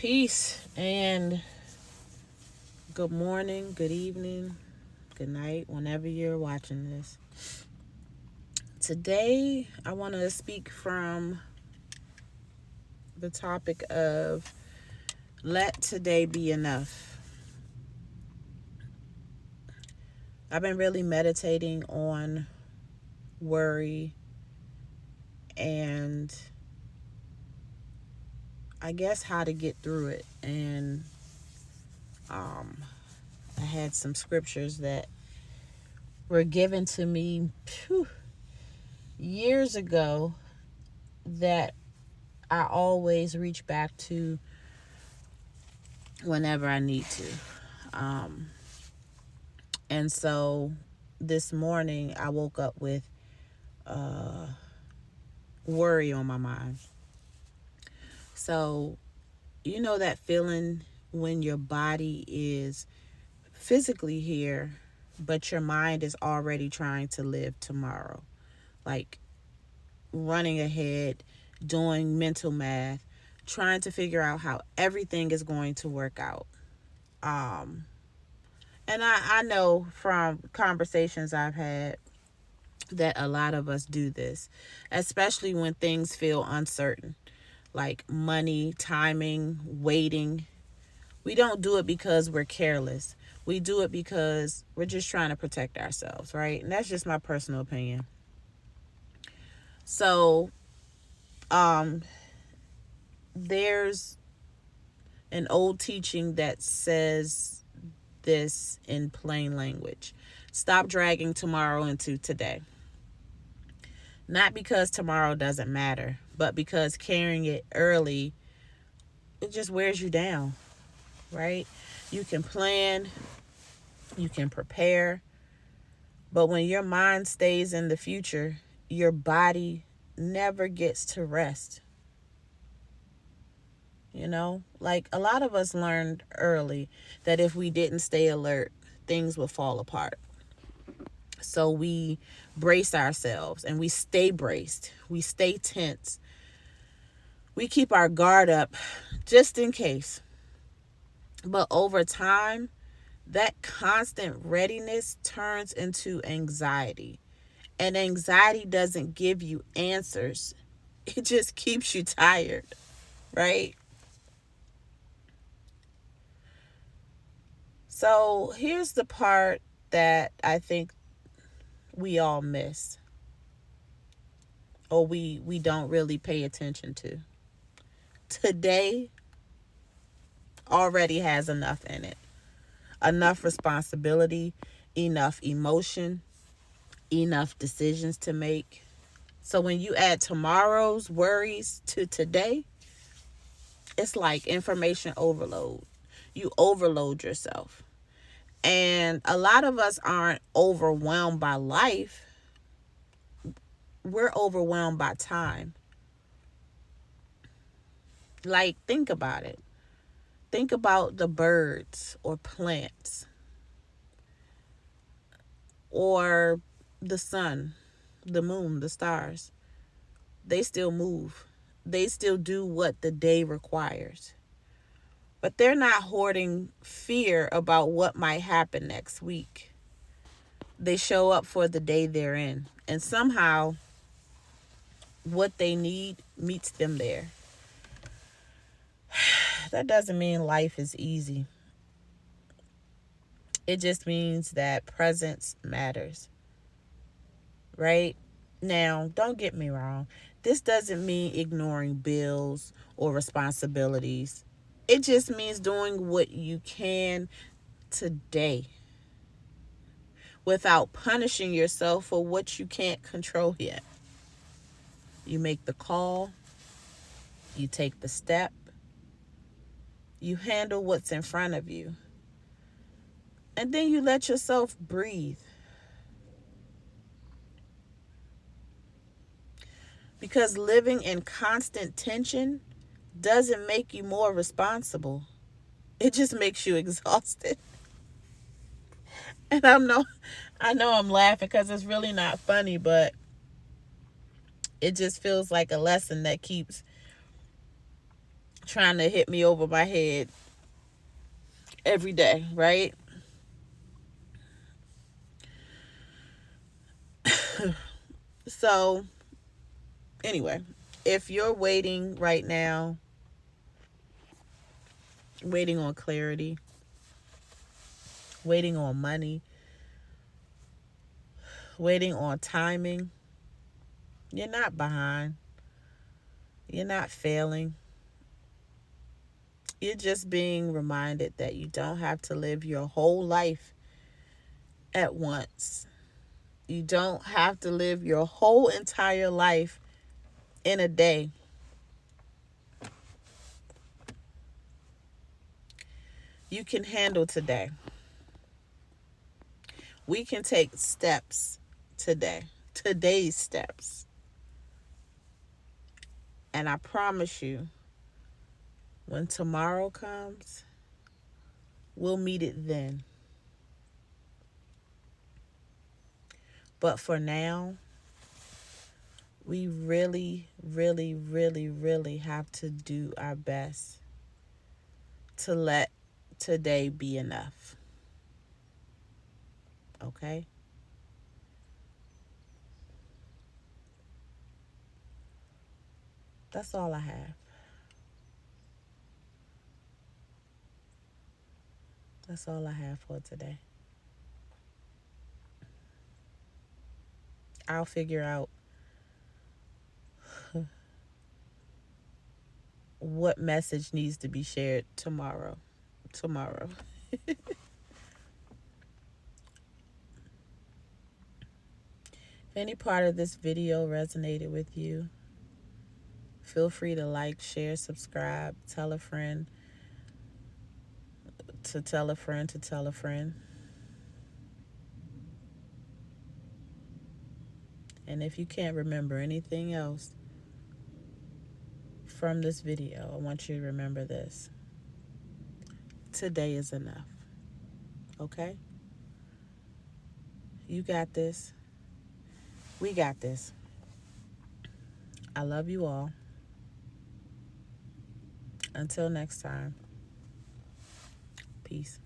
Peace and good morning, good evening, good night, whenever you're watching this. Today, I want to speak from the topic of let today be enough. I've been really meditating on worry and I guess how to get through it. And um, I had some scriptures that were given to me years ago that I always reach back to whenever I need to. Um, and so this morning I woke up with uh, worry on my mind. So, you know that feeling when your body is physically here, but your mind is already trying to live tomorrow. Like running ahead, doing mental math, trying to figure out how everything is going to work out. Um, and I know from conversations I've had that a lot of us do this, especially when things feel uncertain, like money, timing, waiting. We don't do it because we're careless. We do it because we're just trying to protect ourselves, right? And that's just my personal opinion. So, um, there's an old teaching that says this in plain language. Stop dragging tomorrow into today. Not because tomorrow doesn't matter, but because carrying it early, it just wears you down, right? You can plan, you can prepare, but when your mind stays in the future, your body never gets to rest. Like a lot of us learned early that if we didn't stay alert, things would fall apart. So we brace ourselves and we stay braced. We stay tense. We keep our guard up just in case. But over time, that constant readiness turns into anxiety. And anxiety doesn't give you answers, it just keeps you tired, right? So here's the part that I think we all miss or we don't really pay attention to. Today already has enough in it. Enough responsibility, enough emotion, enough decisions to make. So when you add tomorrow's worries to today, it's like information overload. You overload yourself. And a lot of us aren't overwhelmed by life. We're overwhelmed by time. Like, think about it. Think about the birds or plants or the sun, the moon, the stars. They still move. They still do what the day requires. But they're not hoarding fear about what might happen next week. They show up for the day they're in. And somehow, what they need meets them there. That doesn't mean life is easy. It just means that presence matters, right? Now, don't get me wrong. This doesn't mean ignoring bills or responsibilities. It just means doing what you can today without punishing yourself for what you can't control yet. You make the call, you take the step, you handle what's in front of you, and then you let yourself breathe. Because living in constant tension doesn't make you more responsible. It just makes you exhausted. And I know I'm laughing because it's really not funny, but it just feels like a lesson that keeps trying to hit me over my head every day, right? So, anyway, if you're waiting right now, waiting on clarity, waiting on money, waiting on timing, you're not behind. You're not failing. You're just being reminded that you don't have to live your whole life at once. You don't have to live your whole entire life in a day. You can handle today. We can take steps today, today's steps. And I promise you, when tomorrow comes, we'll meet it then. But for now, we really, really, really, really have to do our best to let today be enough. Okay? That's all I have. That's all I have for today. I'll figure out what message needs to be shared tomorrow. Tomorrow. If any part of this video resonated with you, feel free to like, share, subscribe, tell a friend to tell a friend to tell a friend. And if you can't remember anything else from this video, I want you to remember this. Today is enough. Okay? You got this. We got this. I love you all. Until next time. Peace.